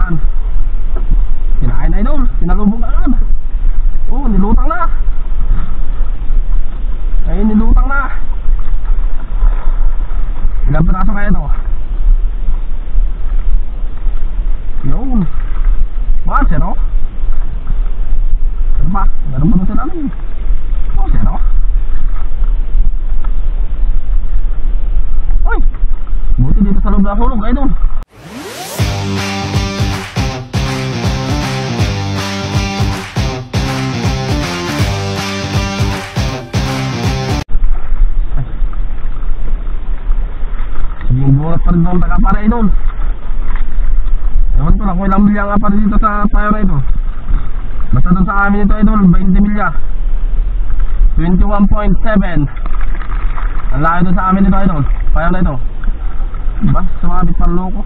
Magaan. Kinain na idol. Sinalubog agad. Oh, nilutang na. Ay, nilutang na. Ilang piraso kaya ito? Yun. Bakit zero? Ano ba? Meron ba ito sila namin? Oh, zero. Uy, buti dito sa loob na hulog idol. Yung buhat pa rin doon tagapara idol. Ewan ko lang kung ilang milya nga pa rin dito sa payo na ito. Basta doon sa amin ito idol, 20 milya 21.7. Ang laki doon sa amin ito idol, payo na ito. Diba? Sumabit pa loko.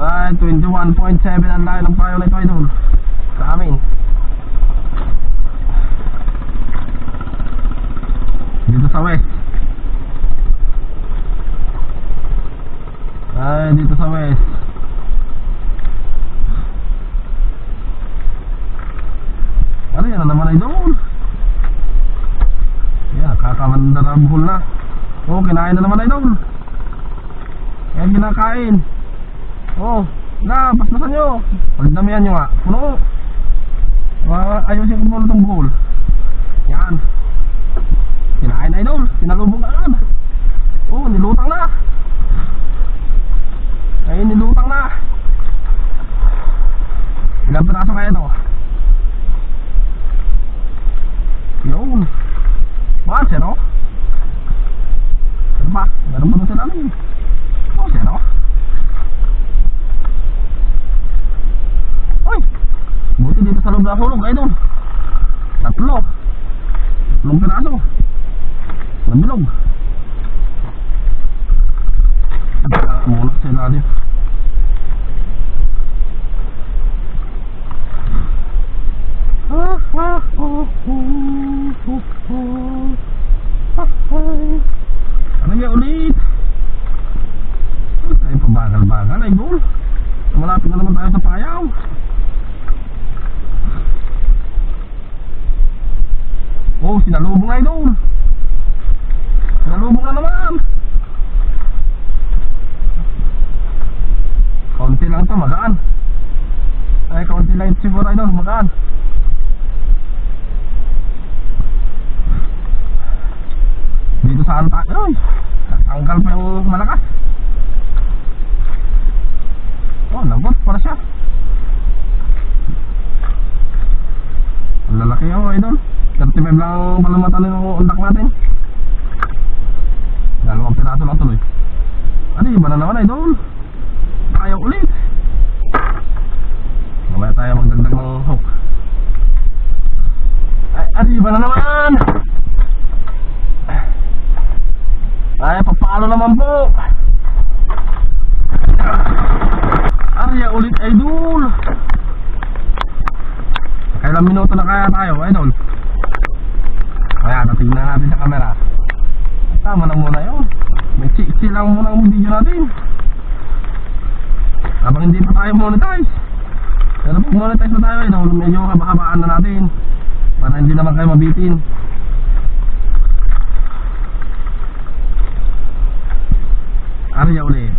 Ay, 21.7 ang laki ng payo na ito idol sa amin. Dito sa west. Ay, dito sa west. Ano yan na naman ay doon? Yan, kakamanda na buhol na. Oh, kinain na naman ay doon. Yan, kinakain. Oh, na, paspasan nyo. Pagdamihan nyo nga. Puno. Ayusin ko muna itong buhol. Yan. Kinain na idol, sinalubog agad. Oh, nilutang na. Ay, nilutang na. Ilang piraso kaya ito? Yun. Bakit zero? Ano ba? Meron ba ito sila namin? Oh, zero. Uy, buti dito sa loob na hulog idol. Tatlong piraso. Nabilog. Muna sa ilalim. Ano yan ulit? Ay, pabagal-bagal ay goal. Malapit na naman tayo sa payaw. Oh, sinalubong ay doon. Nalubog na naman. Kaunti lang ito, magaan. Ay, kaunti lang ito siguro idol, magaan. Dito saan tayo? Natanggal pa yung malakas. Oh, lagot para siya. Ang lalaki ako idol. 35 lang palamatan ng undak natin. Dalawang piraso lang tuloy. Ano, iba na naman idol. Tayo ulit. Mamaya tayo magdagdag ng hook. Ay, iba na naman. Ay, papalo naman po. Arya ulit idol. Kailang minuto na kaya tayo idol? Kaya tatignan natin sa camera. Tama na muna yun. May chill lang muna ang video natin habang hindi pa tayo monetize. Pero pag monetize na tayo idol, medyo haba-habaan na natin para hindi naman kayo mabitin. Arya ulit.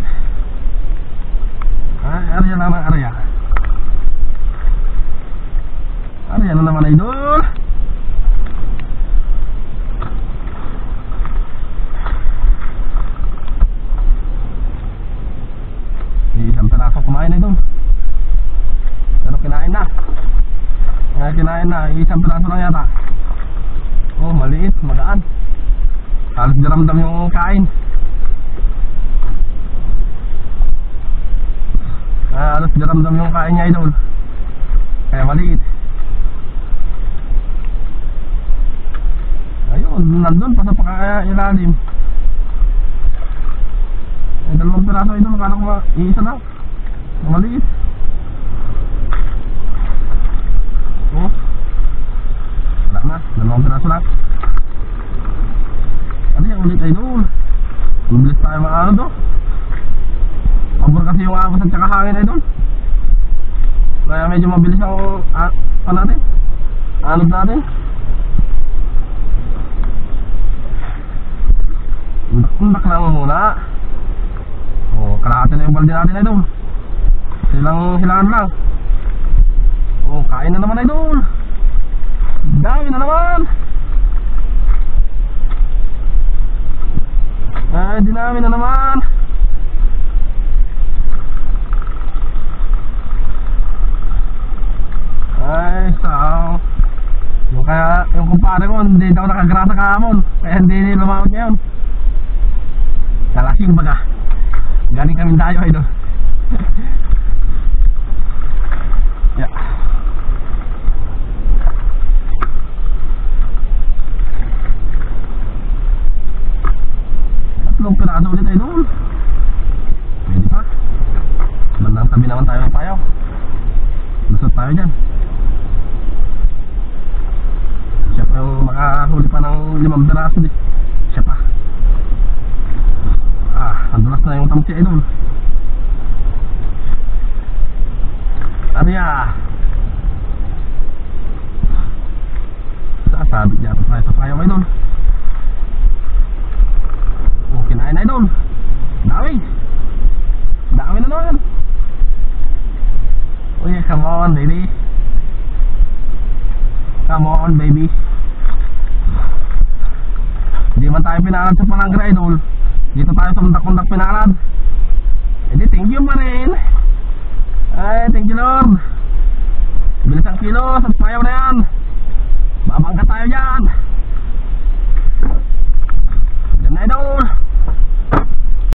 Ay, Arya naman, Arya. Arya na naman idol. Isang piraso kumain idol. Pero kinain na. Kaya kinain na, isang piraso lang yata. Oh, maliit, magaan. Halos diramdam yung kain. Halos diramdam yung kain niya idol. Kaya maliit. Ayun, nandun pa sa pakailalim. Ay, dalawang piraso idol, akala ko iisa lang. Maliit. Oh, wala na, dalawang piraso lang. Ano yan ulit idol? Mabilis tayo mga ano to. Pabor kasi yung agos at saka hangin ay doon. Kaya medyo mabilis ang pa natin. Anod natin. Undak lang muna. O, kalahati na yung balde natin ay doon. Hilangan lang. O, kain na naman ay doon. Dami na naman. Ay, dinami na naman. Ay, sao. Yung kumpare ko, hindi daw nakagrasa kahamon. Kaya hindi lumawag ngayon. Kalasing baga. Galing kami tayo ay doon. Yeah. Tatlong piraso ulit ay doon. Pwede pa. Bandang tabi naman tayo ng payaw. Lusot tayo dyan. Siya pa yung makahuli pa ng 5 piraso di. Siya pa. Nadulas na yung tamsi ay doon. Ariya. Sasabit yata tayo sa payaw ay doon. Oh, kinain ay doon. Dami. Dami na naman. Oh yeah, come on baby. Come on baby. Hindi man tayo pinalad sa Palangga idol. Dito tayo sa mundak-mundak pinalad. Edi thank you pa rin. Ay thank you Lord. Bilis ang kilos at payaw na yan. Babangka tayo dyan. Yan na idol.